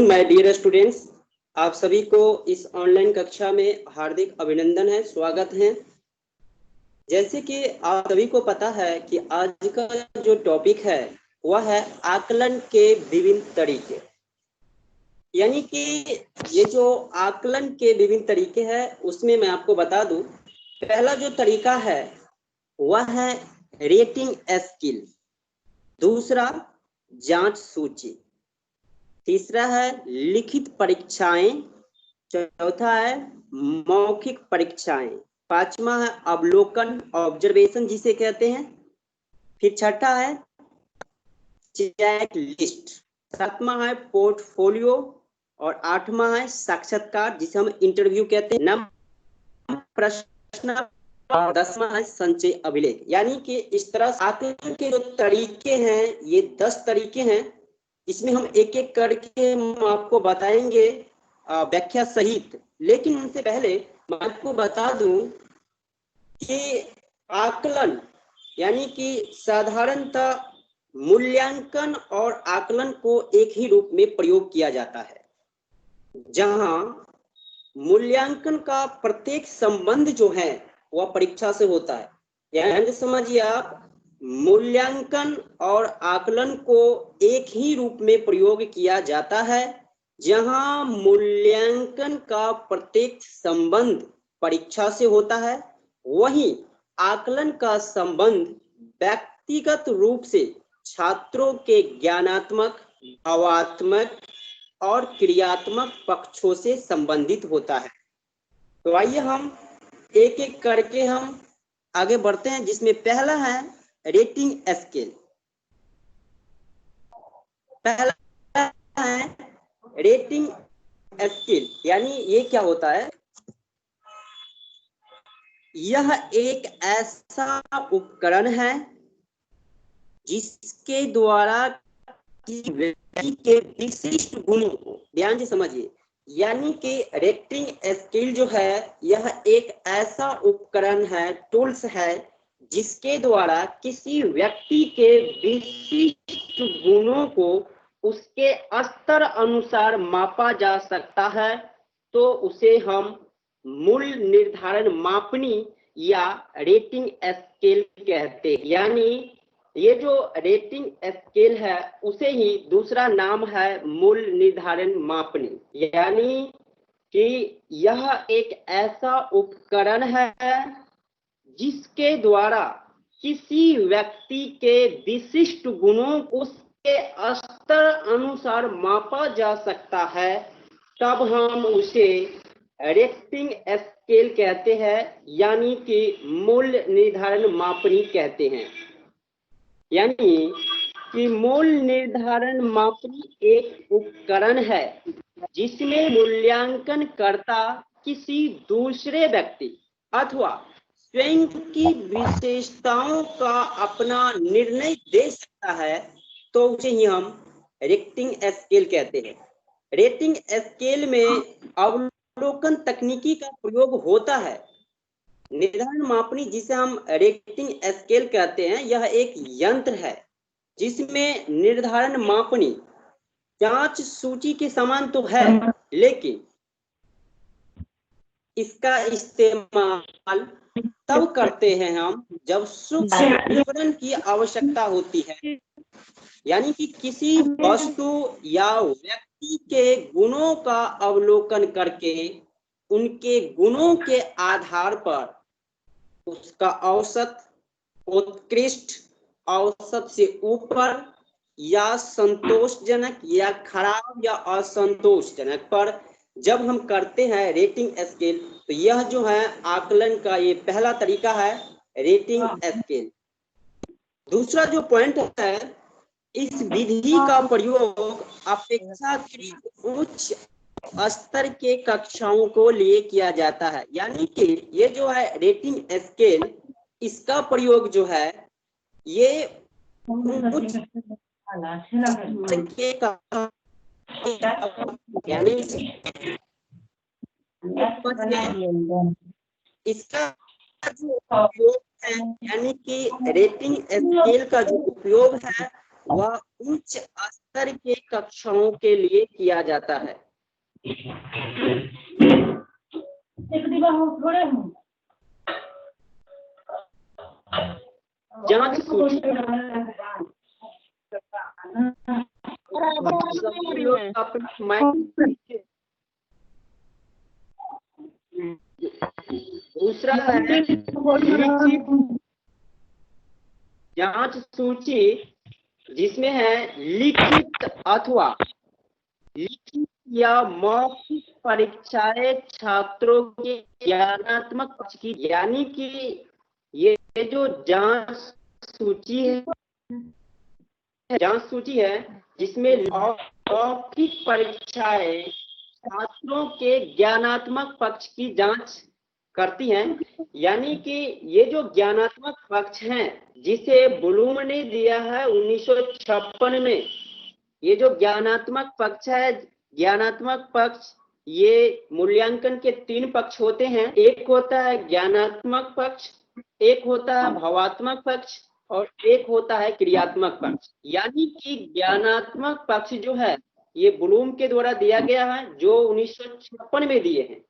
Morning my dear students, आप सभी को इस ऑनलाइन कक्षा में हार्दिक अभिनंदन है, स्वागत है। जैसे कि आप सभी को पता है कि आज का जो टॉपिक है वह है आकलन के विभिन्न तरीके। यानी कि ये जो आकलन के विभिन्न तरीके हैं उसमें मैं आपको बता दूं, पहला जो तरीका है वह है रेटिंग स्किल, दूसरा जांच सूची, तीसरा है लिखित परीक्षाएं, चौथा है मौखिक परीक्षाएं, पांचवा है अवलोकन ऑब्जर्वेशन जिसे कहते हैं, फिर छठा है चेक लिस्ट, सातवां है पोर्टफोलियो और आठवां है साक्षात्कार जिसे हम इंटरव्यू कहते हैं, नववां प्रश्न और 10वां है संचय अभिलेख। यानी कि इस तरह आकलन के जो तरीके हैं ये 10 तरीके हैं। इसमें हम एक एक करके हम आपको बताएंगे व्याख्या सहित। लेकिन उनसे पहले मैं आपको बता दूं कि आकलन यानी कि साधारणतः मूल्यांकन और आकलन को एक ही रूप में प्रयोग किया जाता है, जहां मूल्यांकन का प्रत्येक संबंध जो है वह परीक्षा से होता है। यानी समझिए आप, मूल्यांकन और आकलन को एक ही रूप में प्रयोग किया जाता है, जहां मूल्यांकन का प्रत्येक संबंध परीक्षा से होता है, वहीं आकलन का संबंध व्यक्तिगत रूप से छात्रों के ज्ञानात्मक, भावात्मक और क्रियात्मक पक्षों से संबंधित होता है। तो आइए हम एक एक करके हम आगे बढ़ते हैं, जिसमें पहला है रेटिंग स्केल। पहला है रेटिंग स्केल, यानी ये क्या होता है? यह एक ऐसा उपकरण है जिसके द्वारा व्यक्ति के विशिष्ट गुणों को, ध्यान से समझिए, यानी कि रेटिंग स्केल जो है यह एक ऐसा उपकरण है, टूल्स है, जिसके द्वारा किसी व्यक्ति के विशिष्ट गुणों को उसके स्तर अनुसार मापा जा सकता है। तो उसे हम मूल्य निर्धारण मापनी या रेटिंग स्केल कहते हैं। यानी ये जो रेटिंग स्केल है उसे ही दूसरा नाम है मूल्य निर्धारण मापनी। यानी कि यह एक ऐसा उपकरण है जिसके द्वारा किसी व्यक्ति के विशिष्ट गुणों को उसके स्तर अनुसार मापा जा सकता है, तब हम उसे रेटिंग स्केल कहते हैं, यानी कि मूल्य निर्धारण मापनी कहते हैं। यानी कि मूल्य निर्धारण मापनी एक उपकरण है जिसमें मूल्यांकन कर्ता किसी दूसरे व्यक्ति अथवा स्वयं की विशेषताओं का अपना निर्णय दे सकता है, तो उसे ही हम रेटिंग स्केल कहते हैं। रेटिंग स्केल में अवलोकन तकनीकी का प्रयोग होता है। निर्धारण मापनी जिसे हम रेटिंग स्केल कहते हैं, यह एक यंत्र है जिसमें निर्धारण मापनी जांच सूची के समान तो है, लेकिन इसका इस्तेमाल तब करते हैं हम जब सूक्ष्म विवरण की आवश्यकता होती है। यानी कि किसी वस्तु या व्यक्ति के गुणों का अवलोकन करके उनके गुणों के आधार पर उसका औसत, उत्कृष्ट, औसत से ऊपर या संतोषजनक या खराब या असंतोषजनक पर जब हम करते हैं रेटिंग स्केल, तो यह जो है आकलन का ये पहला तरीका है, रेटिंग स्केल। दूसरा जो पॉइंट है, इस विधि का प्रयोग अपेक्षाकृत उच्च स्तर के कक्षाओं को लिए किया जाता है। यानी कि ये जो है रेटिंग स्केल, इसका प्रयोग जो है ये उच्च के यानी इसका जो उपयोग है, यानी कि रेटिंग स्केल का जो उपयोग है वह उच्च स्तर के कक्षाओं के लिए किया जाता है। जांच सूची दूसरा है लिखित जांच सूची, जिसमें है लिखित अथवा लिखित या मौखिक परीक्षाएं छात्रों के ज्ञानात्मक पक्ष की, यानी कि ये जो जांच सूची है जिसमें मौखिक परीक्षाएं छात्रों के ज्ञानात्मक पक्ष की जांच करती हैं। यानी कि ये जो ज्ञानात्मक पक्ष है जिसे ब्लूम ने दिया है 1956 में, ये जो ज्ञानात्मक पक्ष है, ज्ञानात्मक पक्ष ये मूल्यांकन के 3 पक्ष होते हैं। एक होता है ज्ञानात्मक पक्ष, एक होता है भावात्मक पक्ष और एक होता है क्रियात्मक पक्ष। यानी कि ज्ञानात्मक पक्ष जो है ये ब्लूम के द्वारा दिया गया है, जो 1956 में दिए हैं।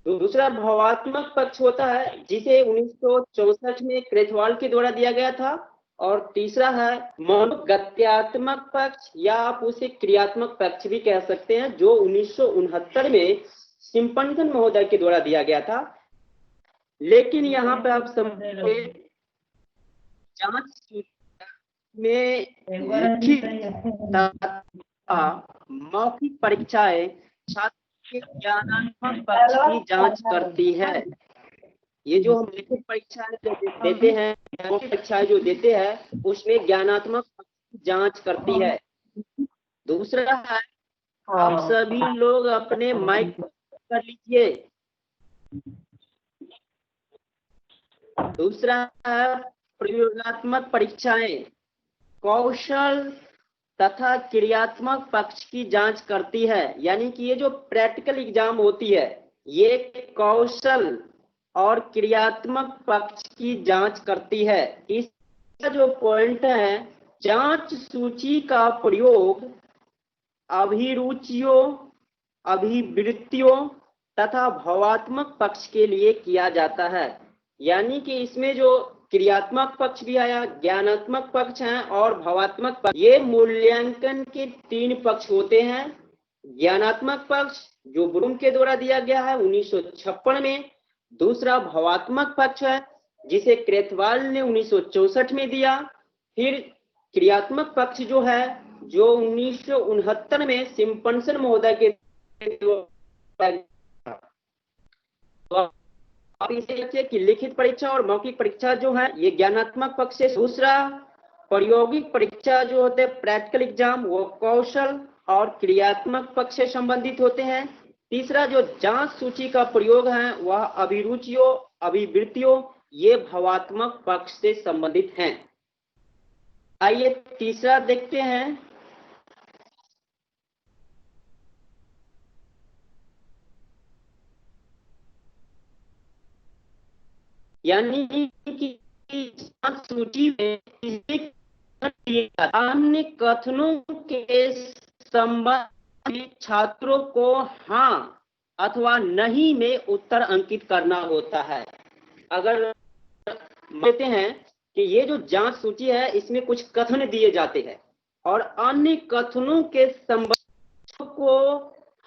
दूसरा भावात्मक पक्ष होता है जिसे 1964 में क्रेथवाल के द्वारा दिया गया था, और तीसरा है मनोगत्यात्मक पक्ष या आप उसे क्रियात्मक पक्ष भी कह सकते हैं, जो 1969 में सिम्पसन महोदय के द्वारा दिया गया था। लेकिन यहाँ पे आप समझे जांच में लिखित मौखिक परीक्षाएं छात्र के ज्ञानात्मक पक्ष की जांच करती है। ये जो हम लिखित परीक्षाएं देते हैं, मौखिक परीक्षाएं जो देते हैं, उसमें ज्ञानात्मक पक्ष की जांच करती है। दूसरा है, आप सभी लोग अपने माइक कर लीजिए। दूसरा है प्रयोगात्मक परीक्षाएं कौशल तथा क्रियात्मक पक्ष की जांच करती है। यानी कि ये जो प्रैक्टिकल एग्जाम होती है ये कौशल और क्रियात्मक पक्ष की जांच करती है। इसका जो पॉइंट है, जांच सूची का प्रयोग अभिरुचियों, अभिवृत्तियों तथा भावात्मक पक्ष के लिए किया जाता है। यानी कि इसमें जो क्रियात्मक पक्ष भी आया, ज्ञानात्मक पक्ष है और भावात्मक पक्ष, ये मूल्यांकन के 3 पक्ष होते हैं। ज्ञानात्मक पक्ष जो ब्लूम के द्वारा दिया गया है 1956 में, दूसरा भावात्मक पक्ष है जिसे क्रेथवाल ने 1964 में दिया, फिर क्रियात्मक पक्ष जो है जो 1969 में सिम्पसन महोदय के आप इसे लिखिए कि लिखित परीक्षा और मौखिक परीक्षा जो है ये ज्ञानात्मक पक्ष से, दूसरा प्रायोगिक परीक्षा जो होते हैं प्रैक्टिकल एग्जाम, वो कौशल और क्रियात्मक पक्ष से संबंधित होते हैं। तीसरा जो जांच सूची का प्रयोग है वह अभिरुचियों, अभिवृत्तियों, ये भावात्मक पक्ष से संबंधित हैं। आइए तीसरा देखते हैं। यानी कि सूची में अन्य कथनों के संबंध में छात्रों को हाँ अथवा नहीं में उत्तर अंकित करना होता है। अगर मानते हैं कि ये जो जांच सूची है इसमें कुछ कथन दिए जाते हैं और अन्य कथनों के संबंध को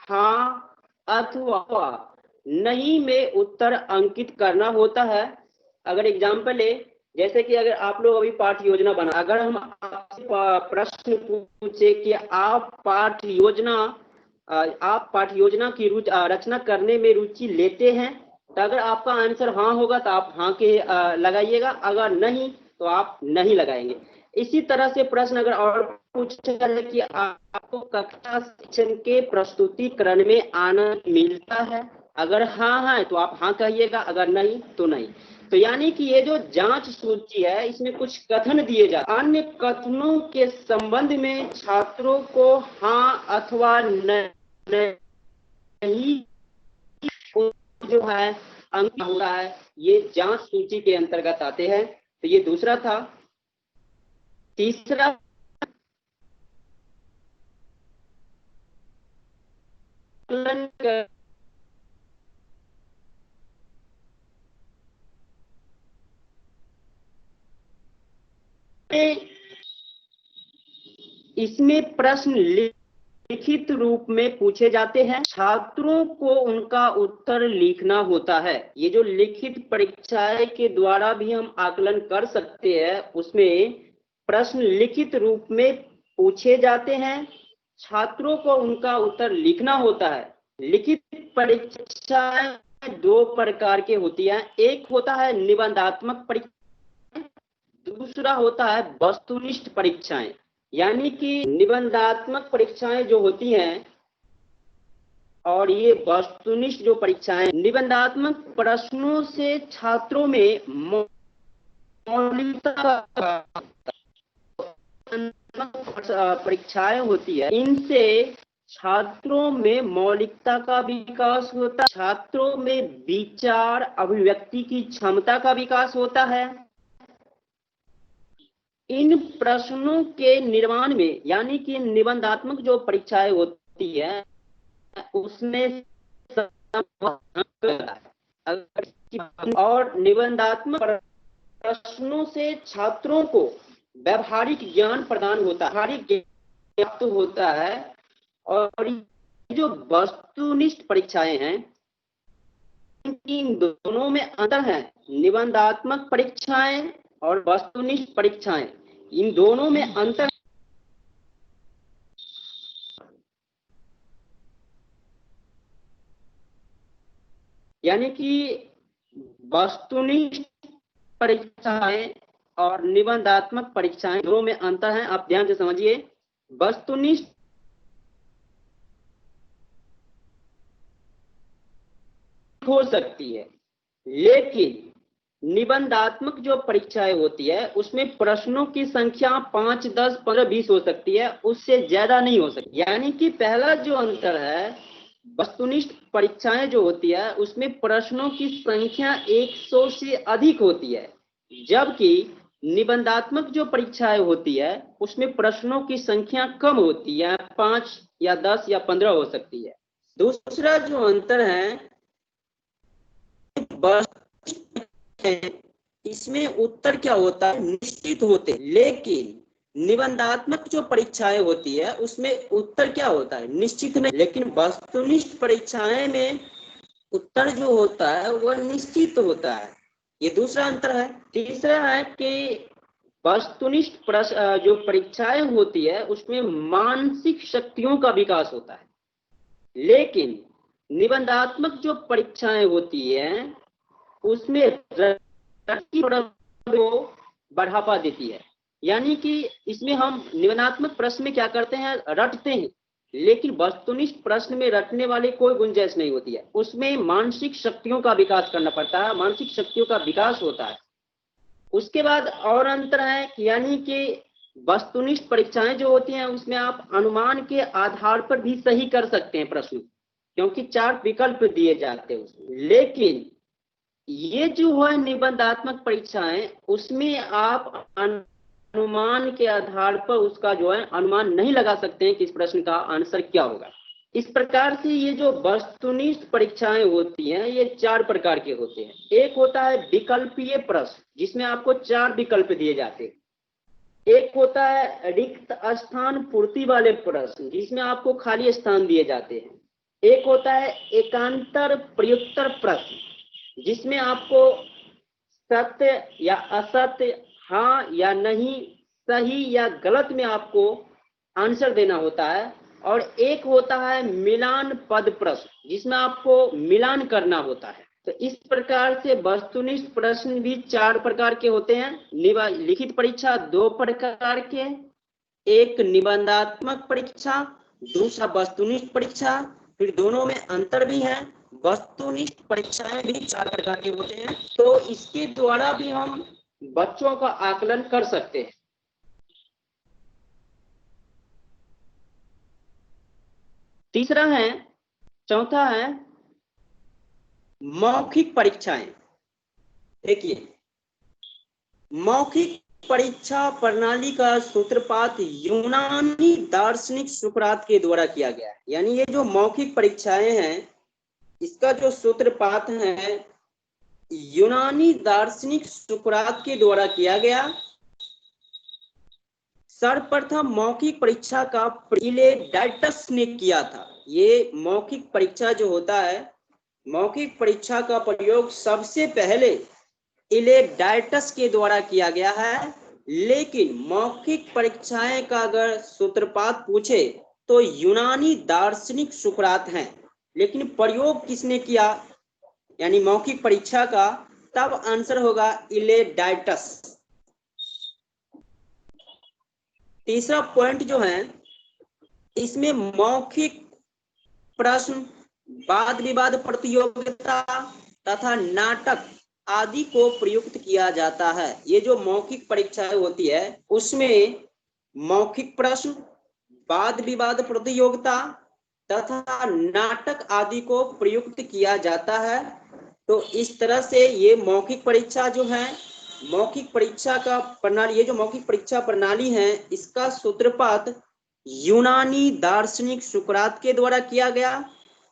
हाँ अथवा नहीं में उत्तर अंकित करना होता है। अगर एग्जाम्पल ले, जैसे कि अगर आप लोग अभी पाठ योजना बना, अगर हम आपसे प्रश्न पूछे कि आप पाठ योजना की रचना करने में रुचि लेते हैं, तो अगर आपका आंसर हाँ होगा तो आप हाँ के लगाइएगा, अगर नहीं तो आप नहीं लगाएंगे। इसी तरह से प्रश्न अगर और पूछा जाए कि आपको कक्षा शिक्षण के प्रस्तुतिकरण में आनंद मिलता है, अगर हाँ है तो आप हाँ कहिएगा, अगर नहीं तो नहीं। तो यानी कि ये जो जांच सूची है इसमें कुछ कथन दिए जाते हैं, अन्य कथनों के संबंध में छात्रों को हाँ अथवा नहीं जो है अंक होता है, ये जांच सूची के अंतर्गत आते हैं। तो ये दूसरा था। तीसरा आकलन कर इसमें प्रश्न लिखित रूप में पूछे जाते हैं, छात्रों को उनका उत्तर लिखना होता है। ये जो लिखित परीक्षाएं के द्वारा भी हम आकलन कर सकते हैं, उसमें प्रश्न लिखित रूप में पूछे जाते हैं, छात्रों को उनका उत्तर लिखना होता है। लिखित परीक्षाएं दो प्रकार की होती हैं, एक होता है निबंधात्मक परीक्षा, दूसरा होता है वस्तुनिष्ठ परीक्षाएं। यानी कि निबंधात्मक परीक्षाएं जो होती हैं और ये वस्तुनिष्ठ जो परीक्षाएं, निबंधात्मक प्रश्नों से छात्रों में मौलिकता परीक्षाएं होती है, इनसे छात्रों में मौलिकता का विकास होता है, छात्रों में विचार अभिव्यक्ति की क्षमता का विकास होता है। इन प्रश्नों के निर्माण में, यानी कि निबंधात्मक जो परीक्षाएं होती है उसमें और निबंधात्मक प्रश्नों से छात्रों को व्यवहारिक ज्ञान प्रदान होता है, व्यवहारिक ज्ञान होता है। और जो वस्तुनिष्ठ परीक्षाएं हैं, इन दोनों में अंतर है। निबंधात्मक परीक्षाएं और वस्तुनिष्ठ परीक्षाएं, इन दोनों में अंतर। यानी कि वस्तुनिष्ठ परीक्षाएं और निबंधात्मक परीक्षाएं दोनों में अंतर है। आप ध्यान से समझिए, वस्तुनिष्ठ हो सकती है, लेकिन निबंधात्मक जो परीक्षाएं होती है उसमें प्रश्नों की संख्या 5, 10, 15, 20 हो सकती है, उससे ज्यादा नहीं हो सकती। यानी कि पहला जो अंतर है, वस्तुनिष्ठ परीक्षाएं जो होती है उसमें प्रश्नों की संख्या 100 से अधिक होती है, जबकि निबंधात्मक जो परीक्षाएं होती है उसमें प्रश्नों की संख्या कम होती है, 5 या 10 या 15 हो सकती है। दूसरा जो अंतर है, इसमें उत्तर क्या होता है, निश्चित होते, लेकिन निबंधात्मक जो परीक्षाएं होती है उसमें उत्तर क्या होता है, निश्चित नहीं। लेकिन वस्तुनिष्ठ परीक्षाएं में उत्तर जो होता है वह निश्चित होता है। ये दूसरा अंतर है। तीसरा है कि वस्तुनिष्ठ जो परीक्षाएं होती है उसमें मानसिक शक्तियों का विकास होता है, लेकिन निबंधात्मक जो परीक्षाएं होती है उसमें को बढ़ावा देती है। यानी कि इसमें हम निबंधात्मक प्रश्न में क्या करते हैं, रटते हैं, लेकिन वस्तुनिष्ठ प्रश्न में रटने वाली कोई गुंजाइश नहीं होती है, उसमें मानसिक शक्तियों का विकास करना पड़ता है, मानसिक शक्तियों का विकास होता है। उसके बाद और अंतर है, यानी कि वस्तुनिष्ठ परीक्षाएं जो होती हैं उसमें आप अनुमान के आधार पर भी सही कर सकते हैं प्रश्न, क्योंकि 4 विकल्प दिए जाते हैं उसमें। लेकिन ये जो है निबंधात्मक परीक्षाएं, उसमें आप अनुमान के आधार पर उसका जो है अनुमान नहीं लगा सकते हैं कि इस प्रश्न का आंसर क्या होगा। इस प्रकार से ये जो वस्तुनिष्ठ परीक्षाएं होती हैं ये 4 प्रकार के होते हैं। एक होता है विकल्पीय प्रश्न, जिसमें आपको 4 विकल्प दिए जाते हैं। एक होता है रिक्त स्थान पूर्ति वाले प्रश्न, जिसमें आपको खाली स्थान दिए जाते हैं। एक होता है एकांतर प्रयुत्तर प्रश्न, जिसमें आपको सत्य या असत्य, हाँ या नहीं, सही या गलत में आपको आंसर देना होता है। और एक होता है मिलान पद प्रश्न, जिसमें आपको मिलान करना होता है। तो इस प्रकार से वस्तुनिष्ठ प्रश्न भी 4 प्रकार के होते हैं। लिखित परीक्षा 2 प्रकार के, एक निबंधात्मक परीक्षा, दूसरा वस्तुनिष्ठ परीक्षा। फिर दोनों में अंतर भी है, वस्तुनिष्ठ परीक्षाएं भी 4 प्रकार के होते हैं। तो इसके द्वारा भी हम बच्चों का आकलन कर सकते हैं। तीसरा है, चौथा है मौखिक परीक्षाएं। देखिए, मौखिक परीक्षा प्रणाली का सूत्रपात यूनानी दार्शनिक सुकरात के द्वारा किया गया है। यानी ये जो मौखिक परीक्षाएं हैं, इसका जो सूत्रपात है यूनानी दार्शनिक सुकरात के द्वारा किया गया। सर्वप्रथम मौखिक परीक्षा का इलेडाइटस ने किया था। ये मौखिक परीक्षा जो होता है, मौखिक परीक्षा का प्रयोग सबसे पहले इलेडाइटस के द्वारा किया गया है। लेकिन मौखिक परीक्षाएं का अगर सूत्रपात पूछे तो यूनानी दार्शनिक सुकरात हैं। लेकिन प्रयोग किसने किया यानी मौखिक परीक्षा का, तब आंसर होगा इलेडाइटस। तीसरा पॉइंट जो है, इसमें मौखिक प्रश्न, वाद विवाद प्रतियोगिता तथा नाटक आदि को प्रयुक्त किया जाता है। ये जो मौखिक परीक्षाएं होती है उसमें मौखिक प्रश्न, वाद विवाद प्रतियोगिता तथा नाटक आदि को प्रयुक्त किया जाता है। तो इस तरह से ये मौखिक परीक्षा जो है, मौखिक परीक्षा का प्रणाली, ये जो मौखिक परीक्षा प्रणाली है, इसका सूत्रपात यूनानी दार्शनिक सुकरात के द्वारा किया गया।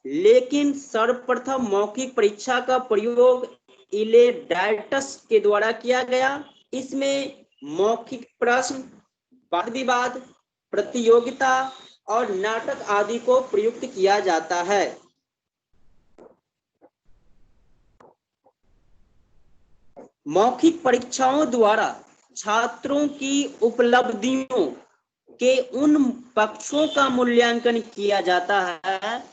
लेकिन सर्वप्रथम मौखिक परीक्षा का प्रयोग इलेडाइटस के द्वारा किया गया। इसमें मौखिक प्रश्न, वाद विवाद प्रतियोगिता और नाटक आदि को प्रयुक्त किया जाता है। मौखिक परीक्षाओं द्वारा छात्रों की उपलब्धियों के उन पक्षों का मूल्यांकन किया जाता है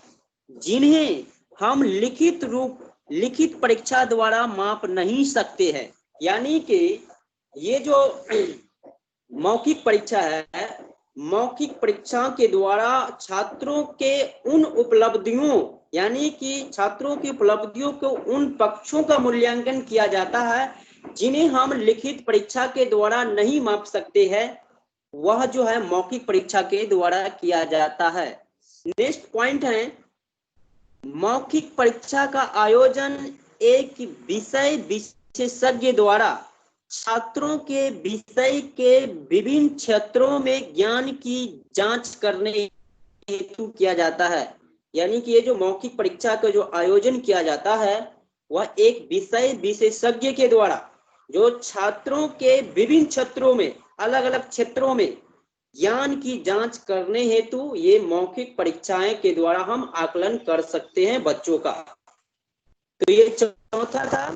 जिन्हें हम लिखित परीक्षा द्वारा माप नहीं सकते हैं। यानी कि ये जो मौखिक परीक्षा है, मौखिक परीक्षा के द्वारा छात्रों के उन उपलब्धियों, यानी कि छात्रों की उपलब्धियों को उन पक्षों का मूल्यांकन किया जाता है जिन्हें हम लिखित परीक्षा के द्वारा नहीं माप सकते हैं, वह जो है मौखिक परीक्षा के द्वारा किया जाता है। नेक्स्ट पॉइंट है, मौखिक परीक्षा का आयोजन एक विषय विशेषज्ञ द्वारा छात्रों के विषय के विभिन्न क्षेत्रों में ज्ञान की जांच करने हेतु किया जाता है। यानी कि ये जो मौखिक परीक्षा का जो आयोजन किया जाता है, वह एक विषय विशेषज्ञ के द्वारा जो छात्रों के विभिन्न क्षेत्रों में, अलग अलग क्षेत्रों में ज्ञान की जांच करने हेतु ये मौखिक परीक्षाएं के द्वारा हम आकलन कर सकते हैं बच्चों का। तो ये चौथा था।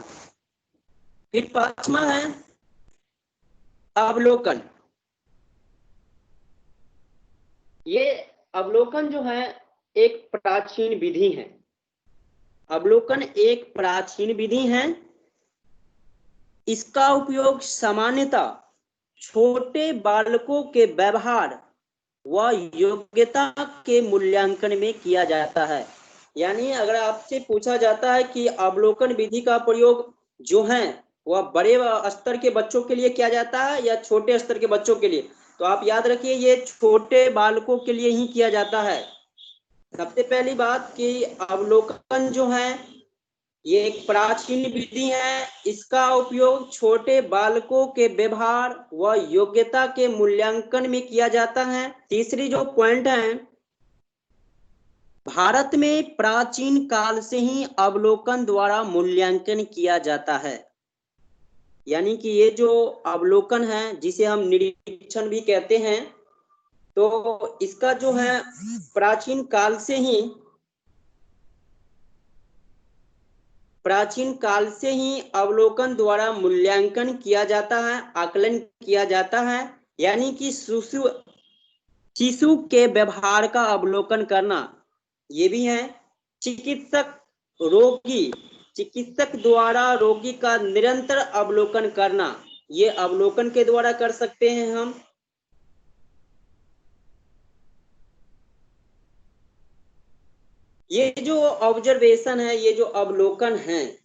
फिर पांचवा है अवलोकन। ये अवलोकन जो है एक प्राचीन विधि है। अवलोकन एक प्राचीन विधि है। इसका उपयोग सामान्यतः छोटे बालकों के व्यवहार व योग्यता के मूल्यांकन में किया जाता है। यानी अगर आपसे पूछा जाता है कि अवलोकन विधि का प्रयोग जो है वह बड़े स्तर के बच्चों के लिए किया जाता है या छोटे स्तर के बच्चों के लिए, तो आप याद रखिए ये छोटे बालकों के लिए ही किया जाता है। सबसे पहली बात कि अवलोकन जो है ये एक प्राचीन विधि है। इसका उपयोग छोटे बालकों के व्यवहार व योग्यता के मूल्यांकन में किया जाता है। तीसरी जो पॉइंट है, भारत में प्राचीन काल से ही अवलोकन द्वारा मूल्यांकन किया जाता है। यानी कि ये जो अवलोकन है जिसे हम निरीक्षण भी कहते हैं, तो इसका जो है प्राचीन काल से ही अवलोकन द्वारा मूल्यांकन किया जाता है, आकलन किया जाता है। यानी कि शिशु के व्यवहार का अवलोकन करना, ये भी है। चिकित्सक द्वारा रोगी का निरंतर अवलोकन करना, ये अवलोकन के द्वारा कर सकते हैं हम। ये जो ऑब्जर्वेशन है, ये जो अवलोकन है,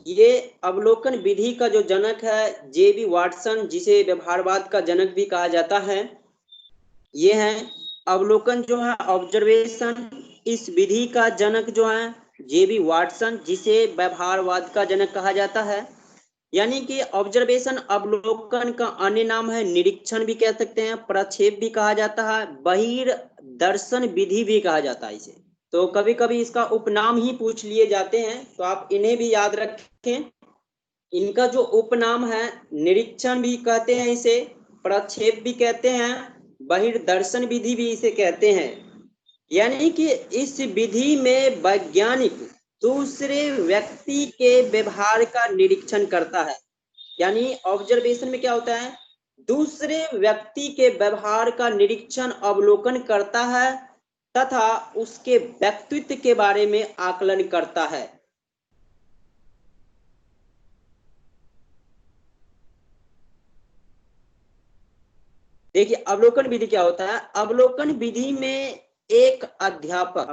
ये अवलोकन विधि का जो जनक है जेबी वाटसन, जिसे व्यवहारवाद का जनक भी कहा जाता है, ये है अवलोकन जो है ऑब्जर्वेशन। इस विधि का जनक जो है जेबी वाटसन, जिसे व्यवहारवाद का जनक कहा जाता है। यानी कि ऑब्जर्वेशन अवलोकन का अन्य नाम है, निरीक्षण भी कह सकते हैं, प्रक्षेप भी कहा जाता है, बहिर्दर्शन विधि भी कहा जाता है इसे। तो कभी कभी इसका उपनाम ही पूछ लिए जाते हैं, तो आप इन्हें भी याद रखें। इनका जो उपनाम है, निरीक्षण भी कहते हैं इसे, प्रक्षेप भी कहते हैं, बहिर्दर्शन विधि भी इसे कहते हैं। यानी कि इस विधि में वैज्ञानिक दूसरे व्यक्ति के व्यवहार का निरीक्षण करता है। यानी ऑब्जर्वेशन में क्या होता है, दूसरे व्यक्ति के व्यवहार का निरीक्षण अवलोकन करता है तथा उसके व्यक्तित्व के बारे में आकलन करता है। देखिए अवलोकन विधि क्या होता है, अवलोकन विधि में एक अध्यापक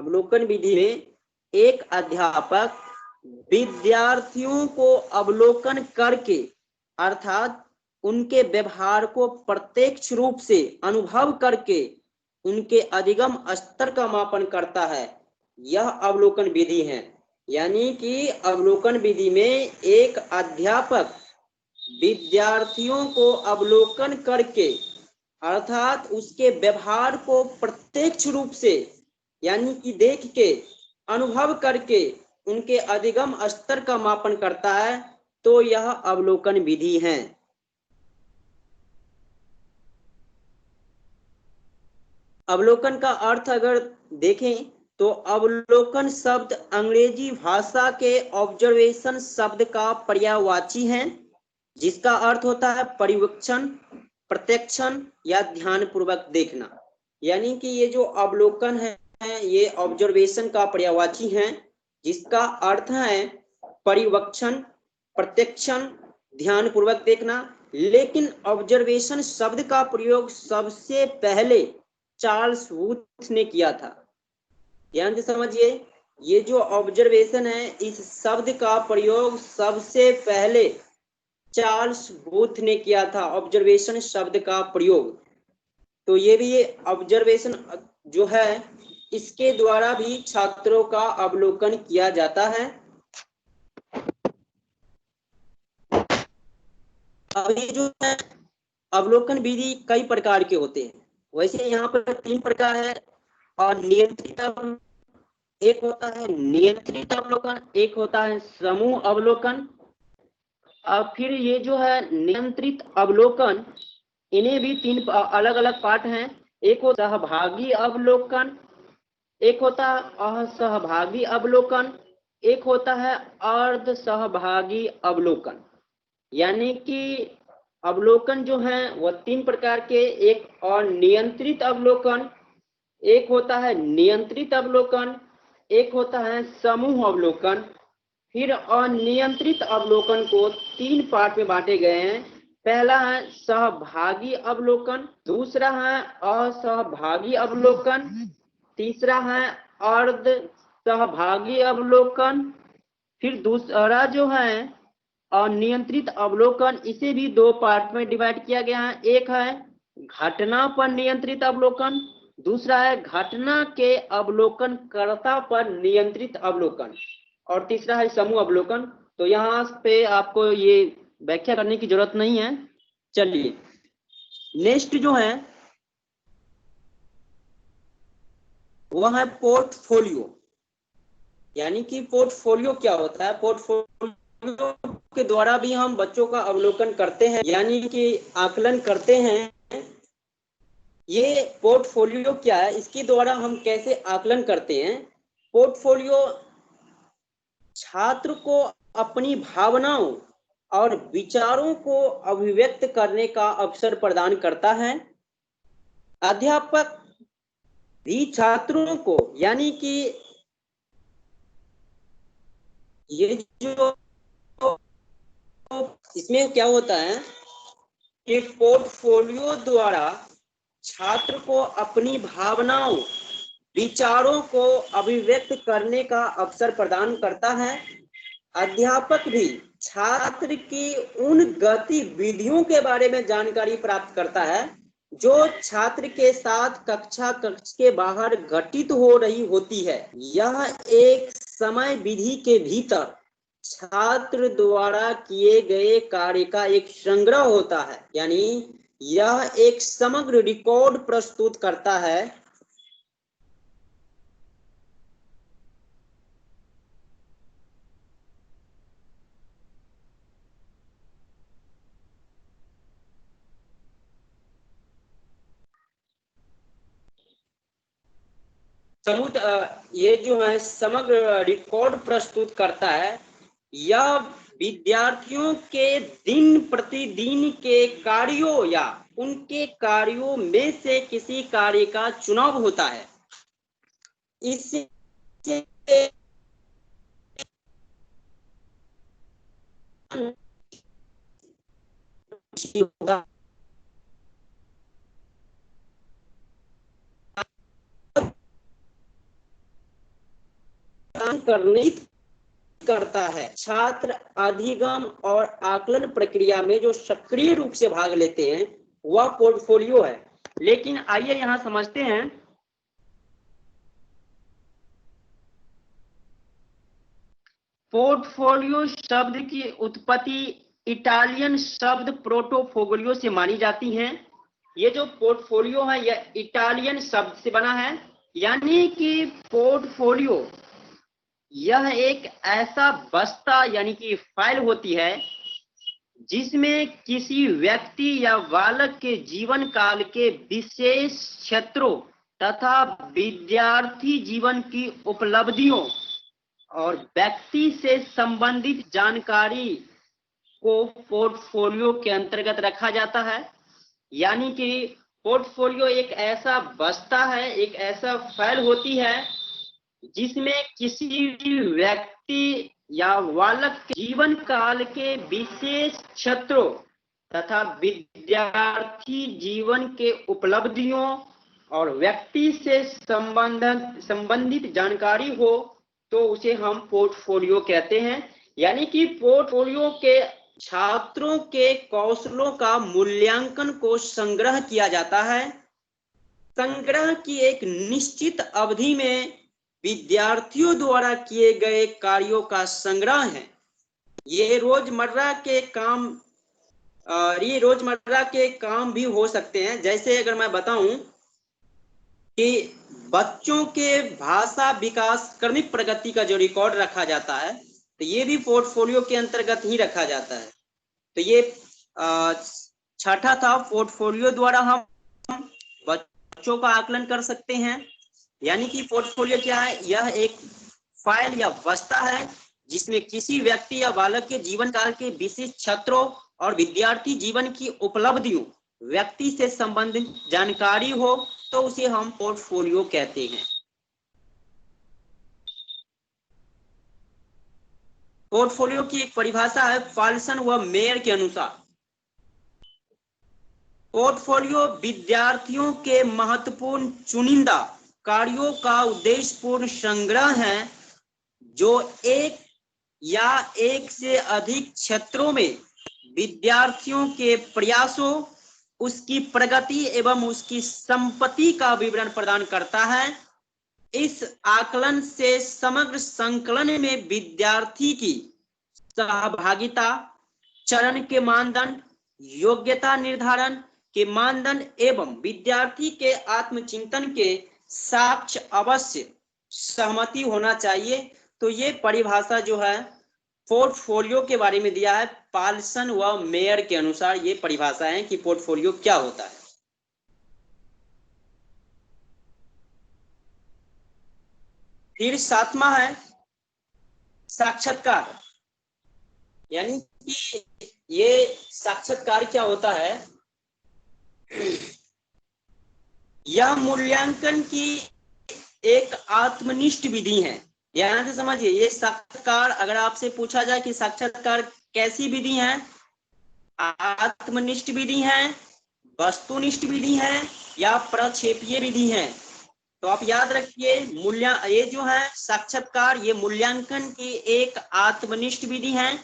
विद्यार्थियों को अवलोकन करके अर्थात उनके व्यवहार को प्रत्यक्ष रूप से अनुभव करके उनके अधिगम स्तर का मापन करता है, यह अवलोकन विधि है। यानी कि अवलोकन विधि में एक अध्यापक विद्यार्थियों को अवलोकन करके अर्थात उसके व्यवहार को प्रत्यक्ष रूप से यानी कि देख के अनुभव करके उनके अधिगम स्तर का मापन करता है, तो यह अवलोकन विधि है। अवलोकन का अर्थ अगर देखें तो अवलोकन शब्द अंग्रेजी भाषा के ऑब्जर्वेशन शब्द का पर्यायवाची है, जिसका अर्थ होता है परिवीक्षण, प्रत्यक्षण या ध्यान पूर्वक देखना। यानी कि ये जो अवलोकन है ये ऑब्जर्वेशन का पर्यायवाची है, जिसका अर्थ है परिवीक्षण, प्रत्यक्षण, ध्यान पूर्वक देखना। लेकिन ऑब्जर्वेशन शब्द का प्रयोग सबसे पहले चार्ल्स वुथ ने किया था। ध्यान से समझिए, ये जो ऑब्जर्वेशन है इस शब्द का प्रयोग सबसे पहले चार्ल्स वुथ ने किया था, ऑब्जर्वेशन शब्द का प्रयोग। तो ये भी ऑब्जर्वेशन जो है इसके द्वारा भी छात्रों का अवलोकन किया जाता है। अब ये जो है अवलोकन विधि कई प्रकार के होते हैं, वैसे यहाँ पर 3 प्रकार है। और एक होता है नियंत्रित अवलोकन, एक होता है समूह अवलोकन, और फिर ये जो है नियंत्रित अवलोकन, इन्हें भी 3 अलग अलग पार्ट हैं। एक होता है सहभागी अवलोकन, एक होता है असहभागी अवलोकन, एक होता है अर्ध सहभागी अवलोकन। यानी कि अवलोकन जो है वह 3 प्रकार के, एक और नियंत्रित अवलोकन, एक होता है नियंत्रित अवलोकन, एक होता है समूह अवलोकन। फिर अनियंत्रित अवलोकन को 3 पार्ट में बांटे गए हैं। पहला है सहभागी अवलोकन, दूसरा है असहभागी अवलोकन, तीसरा है अर्ध सहभागी अवलोकन। फिर दूसरा जो है अनियंत्रित अवलोकन, इसे भी 2 पार्ट में डिवाइड किया गया है। एक है घटना पर नियंत्रित अवलोकन, दूसरा है घटना के अवलोकनकर्ता पर नियंत्रित अवलोकन, और तीसरा है समूह अवलोकन। तो यहाँ पे आपको ये व्याख्या करने की जरूरत नहीं है। चलिए नेक्स्ट जो है वह है पोर्टफोलियो। यानी कि पोर्टफोलियो क्या होता है, पोर्टफोलियो के द्वारा भी हम बच्चों का अवलोकन करते हैं, यानी कि आकलन करते हैं। ये पोर्टफोलियो क्या है, इसके द्वारा हम कैसे आकलन करते हैं। पोर्टफोलियो छात्र को अपनी भावनाओं और विचारों को अभिव्यक्त करने का अवसर प्रदान करता है। अध्यापक भी छात्रों को यानी कि ये जो इसमें क्या होता है कि पोर्टफोलियो द्वारा छात्र को अपनी भावनाओं विचारों को अभिव्यक्त करने का अवसर प्रदान करता है। अध्यापक भी छात्र की उन गतिविधियों के बारे में जानकारी प्राप्त करता है जो छात्र के साथ कक्ष के बाहर घटित हो रही होती है। यह एक समय विधि के भीतर छात्र द्वारा किए गए कार्य का एक संग्रह होता है, यानी यह एक समग्र रिकॉर्ड प्रस्तुत करता है। ये जो है समग्र रिकॉर्ड प्रस्तुत करता है। यह विद्यार्थियों के दिन प्रतिदिन के कार्यों या उनके कार्यों में से किसी कार्य का चुनाव होता है। इससे करने करता है। छात्र अधिगम और आकलन प्रक्रिया में जो सक्रिय रूप से भाग लेते हैं वह पोर्टफोलियो है। लेकिन आइए यहां समझते हैं। पोर्टफोलियो शब्द की उत्पत्ति इटालियन शब्द प्रोटोफोलियो से मानी जाती है। ये जो पोर्टफोलियो है यह इटालियन शब्द से बना है, यानी कि पोर्टफोलियो यह एक ऐसा बस्ता यानी कि फाइल होती है जिसमें किसी व्यक्ति या बालक के जीवन काल के विशेष क्षेत्रों तथा विद्यार्थी जीवन की उपलब्धियों और व्यक्ति से संबंधित जानकारी को पोर्टफोलियो के अंतर्गत रखा जाता है। यानी कि पोर्टफोलियो एक ऐसा बस्ता है, एक ऐसा फाइल होती है जिसमें किसी भी व्यक्ति या बालक के जीवन काल के विशेष क्षेत्रों तथा विद्यार्थी जीवन के उपलब्धियों और व्यक्ति से संबंधित जानकारी हो तो उसे हम पोर्टफोलियो कहते हैं। यानी कि पोर्टफोलियो के छात्रों के कौशलों का मूल्यांकन को संग्रह किया जाता है। संग्रह की एक निश्चित अवधि में विद्यार्थियों द्वारा किए गए कार्यों का संग्रह है। ये रोजमर्रा के काम भी हो सकते हैं। जैसे अगर मैं बताऊं कि बच्चों के भाषा विकास क्रमिक प्रगति का जो रिकॉर्ड रखा जाता है तो ये भी पोर्टफोलियो के अंतर्गत ही रखा जाता है। तो ये छठा था, पोर्टफोलियो द्वारा हम बच्चों का आकलन कर सकते हैं। यानी कि पोर्टफोलियो क्या है? यह एक फाइल या बस्ता है जिसमें किसी व्यक्ति या बालक के जीवन काल के विशिष्ट क्षेत्रों और विद्यार्थी जीवन की उपलब्धियों व्यक्ति से संबंधित जानकारी हो तो उसे हम पोर्टफोलियो कहते हैं। पोर्टफोलियो की एक परिभाषा है पाल्सन व मेयर के अनुसार। पोर्टफोलियो विद्यार्थियों के महत्वपूर्ण चुनिंदा कार्यों का उद्देश्यपूर्ण संग्रह है जो एक या एक से अधिक क्षेत्रों में विद्यार्थियों के प्रयासों, उसकी प्रगति एवं उसकी संपत्ति का विवरण प्रदान करता है। इस आकलन से समग्र संकलन में विद्यार्थी की सहभागिता, चरण के मानदंड, योग्यता निर्धारण के मानदंड एवं विद्यार्थी के आत्मचिंतन के साक्ष्य अवश्य सहमति होना चाहिए। तो ये परिभाषा जो है पोर्टफोलियो के बारे में दिया है पाल्सन व मेयर के अनुसार। ये परिभाषा है कि पोर्टफोलियो क्या होता है। फिर सातवां है साक्षात्कार। यानी कि ये साक्षात्कार क्या होता है? यह मूल्यांकन की एक आत्मनिष्ठ विधि है। ध्यान से समझिए, ये साक्षात्कार अगर आपसे पूछा जाए कि साक्षात्कार कैसी विधि है, आत्मनिष्ठ विधि है, वस्तुनिष्ठ विधि है या प्रक्षेपीय विधि है, तो आप याद रखिए ये जो है साक्षात्कार ये मूल्यांकन की एक आत्मनिष्ठ विधि है।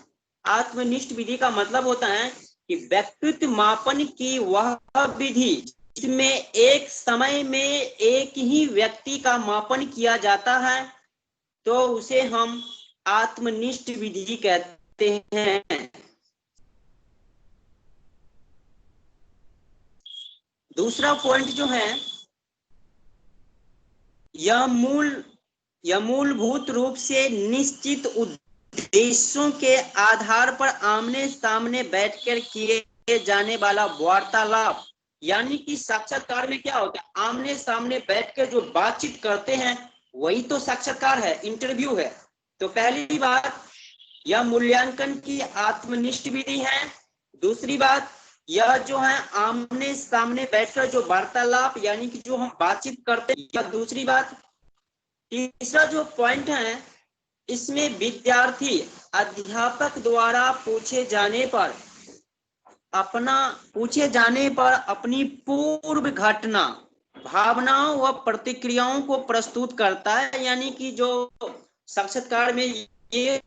आत्मनिष्ठ विधि का मतलब होता है कि व्यक्तित्व मापन की वह विधि जिसमें एक समय में एक ही व्यक्ति का मापन किया जाता है तो उसे हम आत्मनिष्ठ विधि कहते हैं। दूसरा पॉइंट जो है, यह मूलभूत रूप से निश्चित उद्देश्यों के आधार पर आमने सामने बैठकर किए जाने वाला वार्तालाप। यानी कि साक्षात्कार में क्या होता है, आमने सामने बैठकर जो बातचीत करते हैं वही तो साक्षात्कार है, इंटरव्यू है। तो पहली बात, यह मूल्यांकन की आत्मनिष्ठ विधि है। दूसरी बात, यह जो है आमने सामने बैठकर जो वार्तालाप यानी कि जो हम बातचीत करते हैं, यह दूसरी बात। तीसरा जो पॉइंट है, इसमें विद्यार्थी अध्यापक द्वारा पूछे जाने पर अपनी पूर्व घटना, भावनाओं व प्रतिक्रियाओं को प्रस्तुत करता है। यानी कि जो साक्षात्कार में ये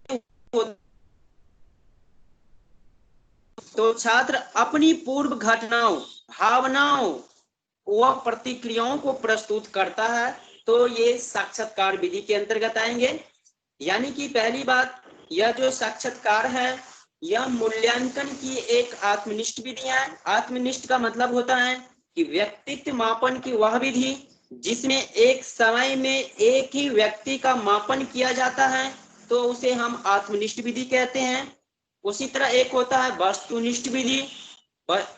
तो छात्र अपनी पूर्व घटनाओं, भावनाओं व प्रतिक्रियाओं को प्रस्तुत करता है। तो ये साक्षात्कार विधि के अंतर्गत आएंगे। यानी कि पहली बात, यह जो साक्षात्कार है यह मूल्यांकन की एक आत्मनिष्ठ विधि है। आत्मनिष्ठ का मतलब होता है कि व्यक्तित्व मापन की वह विधि जिसमें एक समय में एक ही व्यक्ति का मापन किया जाता है, तो उसे हम आत्मनिष्ठ विधि कहते हैं। उसी तरह एक होता है वस्तुनिष्ठ विधि,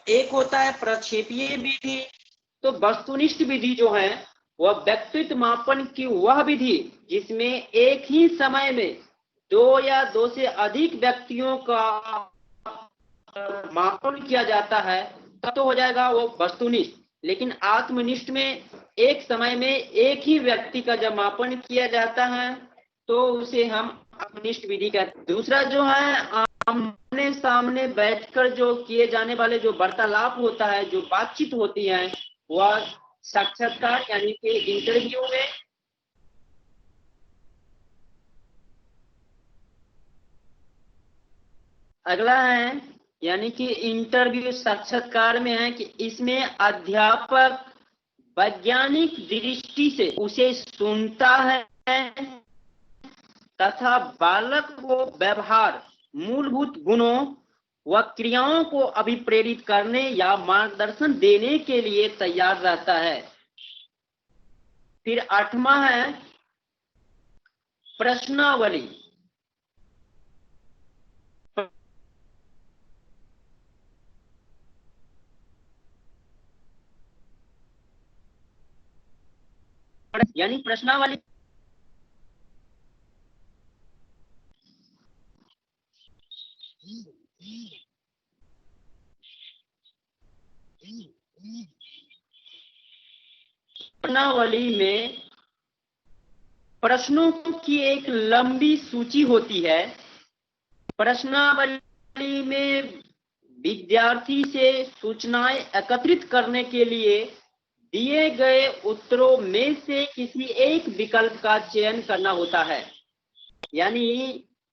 एक होता है प्रक्षेपीय विधि। तो वस्तुनिष्ठ विधि जो है वह व्यक्तित्व मापन की वह विधि जिसमें एक ही समय में दो या दो से अधिक व्यक्तियों का मापन किया जाता है, तब तो हो जाएगा वो वस्तुनिष्ठ। लेकिन आत्मनिष्ठ में एक समय में एक ही व्यक्ति का जब मापन किया जाता है तो उसे हम आत्मनिष्ठ विधि कहते हैं। दूसरा जो है आमने सामने बैठकर जो किए जाने वाले जो वार्तालाप होता है, जो बातचीत होती है, वह साक्षात्कार यानी कि इंटरव्यू में। अगला है यानी कि इंटरव्यू साक्षात्कार में है कि इसमें अध्यापक वैज्ञानिक दृष्टि से उसे सुनता है तथा बालक को व्यवहार, मूलभूत गुणों व क्रियाओं को अभिप्रेरित करने या मार्गदर्शन देने के लिए तैयार रहता है। फिर 8वां है प्रश्नावली। यानी प्रश्नावली में प्रश्नों की एक लंबी सूची होती है। प्रश्नावली में विद्यार्थी से सूचनाएं एकत्रित करने के लिए दिए गए उत्तरों में से किसी एक विकल्प का चयन करना होता है। यानी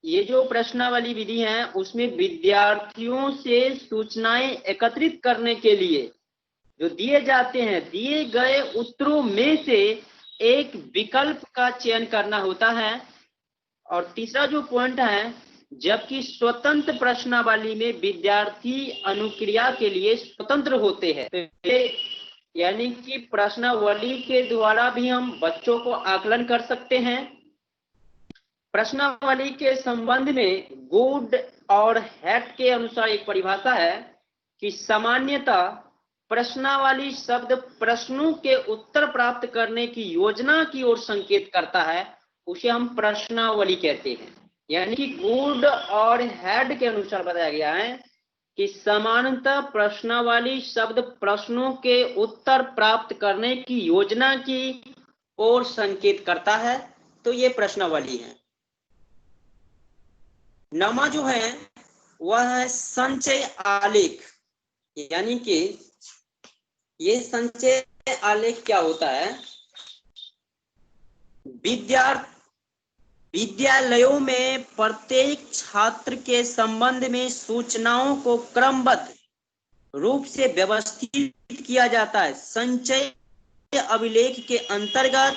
ये जो प्रश्नावली विधि है उसमें विद्यार्थियों से सूचनाएं एकत्रित करने के लिए जो दिए जाते हैं, दिए गए उत्तरों में से एक विकल्प का चयन करना होता है। और तीसरा जो पॉइंट है, जबकि स्वतंत्र प्रश्नावली में विद्यार्थी अनुक्रिया के लिए स्वतंत्र होते हैं। तो यानी कि प्रश्नावली के द्वारा भी हम बच्चों को आकलन कर सकते हैं। प्रश्नावली के संबंध में गुड और हैट के अनुसार एक परिभाषा है कि सामान्यतः प्रश्नावली शब्द प्रश्नों के उत्तर प्राप्त करने की योजना की ओर संकेत करता है, उसे हम प्रश्नावली कहते हैं। यानी कि गुड और हैड के अनुसार बताया गया है कि सामान्यतः प्रश्नावली शब्द प्रश्नों के उत्तर प्राप्त करने की योजना की ओर संकेत करता है। तो ये प्रश्नावली है। 9वां जो है वह है संचय आलेख। यानी कि ये संचय आलेख क्या होता है, विद्यालयों में प्रत्येक छात्र के संबंध में सूचनाओं को क्रमबद्ध रूप से व्यवस्थित किया जाता है। संचय अभिलेख के अंतर्गत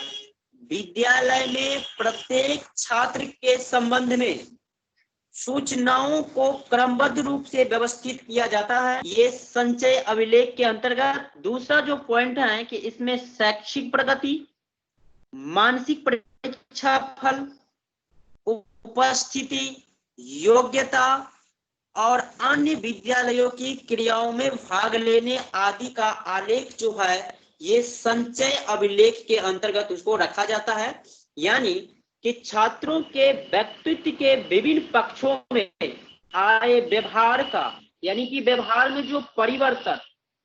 विद्यालय में प्रत्येक छात्र के संबंध में सूचनाओं को क्रमबद्ध रूप से व्यवस्थित किया जाता है, ये संचय अभिलेख के अंतर्गत। दूसरा जो पॉइंट है कि इसमें शैक्षिक प्रगति, मानसिक परीक्षा फल, उपस्थिति, योग्यता और अन्य विद्यालयों की क्रियाओं में भाग लेने आदि का आलेख जो है ये संचय अभिलेख के अंतर्गत उसको रखा जाता है। यानी कि छात्रों के व्यक्तित्व के विभिन्न पक्षों में आए व्यवहार का, यानी कि व्यवहार में जो परिवर्तन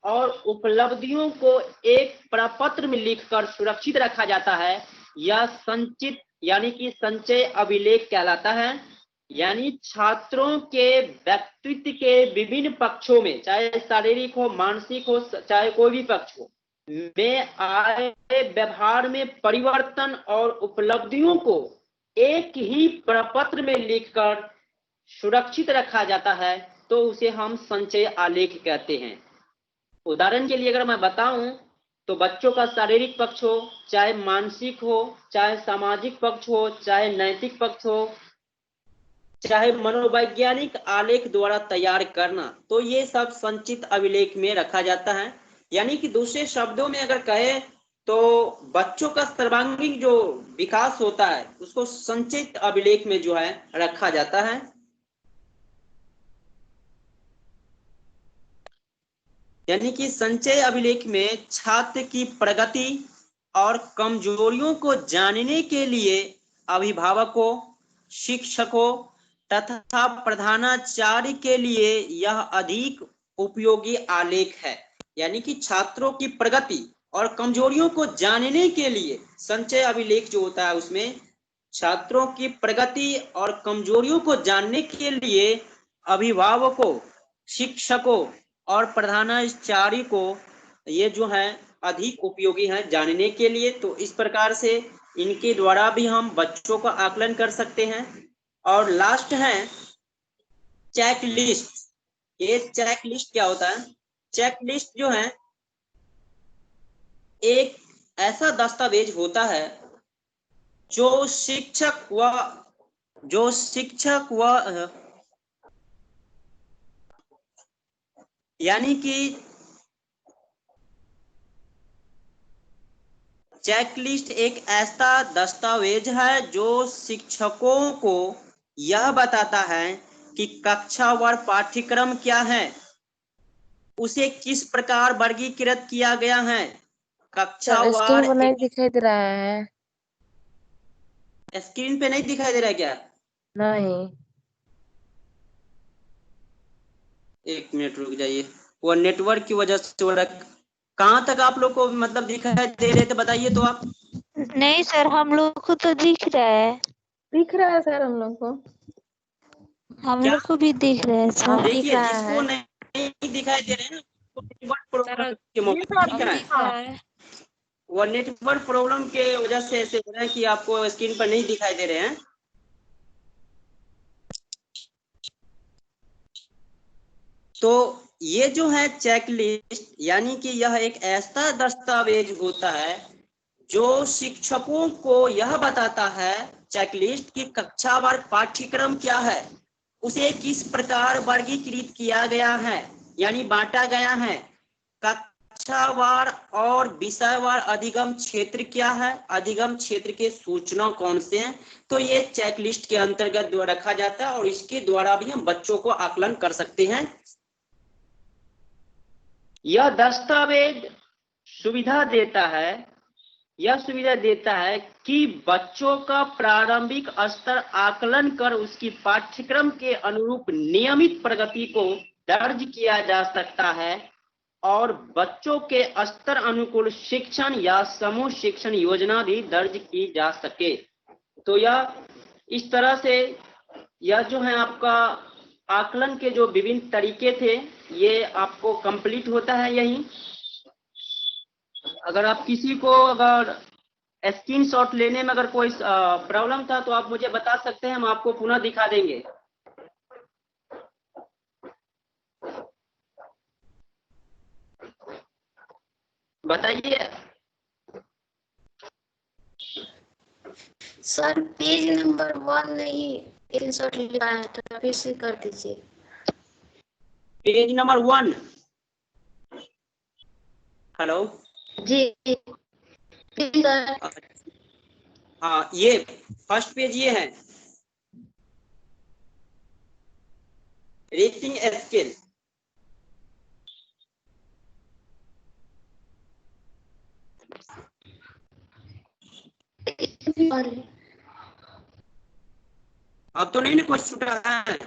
और उपलब्धियों को एक प्रपत्र में लिखकर सुरक्षित रखा जाता है, यह संचित यानी कि संचय अभिलेख कहलाता है। यानी छात्रों के व्यक्तित्व के विभिन्न पक्षों में, चाहे शारीरिक हो, मानसिक हो, चाहे कोई भी पक्ष हो, में आए व्यवहार में परिवर्तन और उपलब्धियों को एक ही प्रपत्र में लिखकर सुरक्षित रखा जाता है, तो उसे हम संचय आलेख कहते हैं। उदाहरण के लिए अगर मैं बताऊं तो बच्चों का शारीरिक पक्ष हो, चाहे मानसिक हो, चाहे सामाजिक पक्ष हो, चाहे नैतिक पक्ष हो, चाहे मनोवैज्ञानिक आलेख द्वारा तैयार करना, तो ये सब संचित अभिलेख में रखा जाता है। यानी कि दूसरे शब्दों में अगर कहें तो बच्चों का सर्वांगीण जो विकास होता है उसको संचित अभिलेख में जो है रखा जाता है। यानी कि संचय अभिलेख में छात्र की प्रगति और कमजोरियों को जानने के लिए अभिभावकों, शिक्षकों तथा प्रधानाचार्य के लिए यह अधिक उपयोगी आलेख है। यानी कि छात्रों की प्रगति और कमजोरियों को जानने के लिए संचय अभिलेख जो होता है उसमें छात्रों की प्रगति और कमजोरियों को जानने के लिए अभिभावकों, शिक्षकों और प्रधानाचार्य को ये जो है अधिक उपयोगी है जानने के लिए। तो इस प्रकार से इनके द्वारा भी हम बच्चों का आकलन कर सकते हैं। और लास्ट है चेक लिस्ट। ये चेक लिस्ट क्या होता है? चेक लिस्ट जो है एक ऐसा दस्तावेज होता है जो शिक्षक व यानी कि चेकलिस्ट एक ऐसा दस्तावेज है जो शिक्षकों को यह बताता है कि कक्षावार पाठ्यक्रम क्या है, उसे किस प्रकार वर्गीकृत किया गया है, कक्षावार। स्क्रीन पर नहीं दिखाई दे रहा है। स्क्रीन पे नहीं दिखाई दे रहा है क्या? नहीं। एक मिनट रुक जाइए, वो नेटवर्क की वजह से हो रहा है। कहाँ तक आप लोग को मतलब दिखाई दे रहे थे बताइए तो आप। नहीं सर, हम लोग को तो दिख रहा है। दिख रहा है सर हम लोग को। हम क्या? लोग को भी दिख रहा है हाँ सर। दिख देखिए रहा जिसको है नहीं दिखाई दे रहे हैं ना उसको नेटवर्क सर। प्रॉब्लम के मौके जी सर दिख अब रहा है। दिख रहा है। वो नेटवर्क प्रॉब्लम के वजह से ऐसे हो रहा है कि आपको स्क्रीन पर नहीं दिखाई दे रहे हैं। तो ये जो है चेकलिस्ट यानी कि यह एक ऐसा दस्तावेज होता है जो शिक्षकों को यह बताता है, चेकलिस्ट की कक्षावार पाठ्यक्रम क्या है, उसे किस प्रकार वर्गीकृत किया गया है यानी बांटा गया है, कक्षावार और विषयवार अधिगम क्षेत्र क्या है, अधिगम क्षेत्र के सूचना कौन से हैं। तो ये चेकलिस्ट के अंतर्गत रखा जाता है और इसके द्वारा भी हम बच्चों को आकलन कर सकते हैं। यह दस्तावेज यह सुविधा देता है कि बच्चों का प्रारंभिक स्तर आकलन कर उसकी पाठ्यक्रम के अनुरूप नियमित प्रगति को दर्ज किया जा सकता है और बच्चों के स्तर अनुकूल शिक्षण या समूह शिक्षण योजना भी दर्ज की जा सके। तो यह इस तरह से यह जो है आपका आकलन के जो विभिन्न तरीके थे ये आपको कंप्लीट होता है यही। अगर आप किसी को अगर स्क्रीनशॉट लेने में अगर कोई प्रॉब्लम था तो आप मुझे बता सकते हैं, हम आपको पुनः दिखा देंगे। बताइए। सर पेज नंबर 1 नहीं स्क्रीनशॉट लिखा है तो फिर से कर दीजिए। Page number 1। हेलो। जी सर। हाँ, ये फर्स्ट पेज ये है, रेटिंग स्केल। अब तो नहीं ना कुछ छूटा है?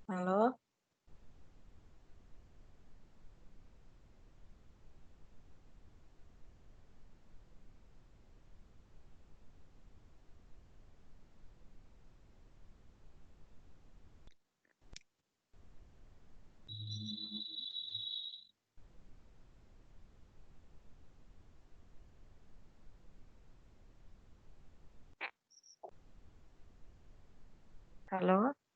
हेलो। हेलो।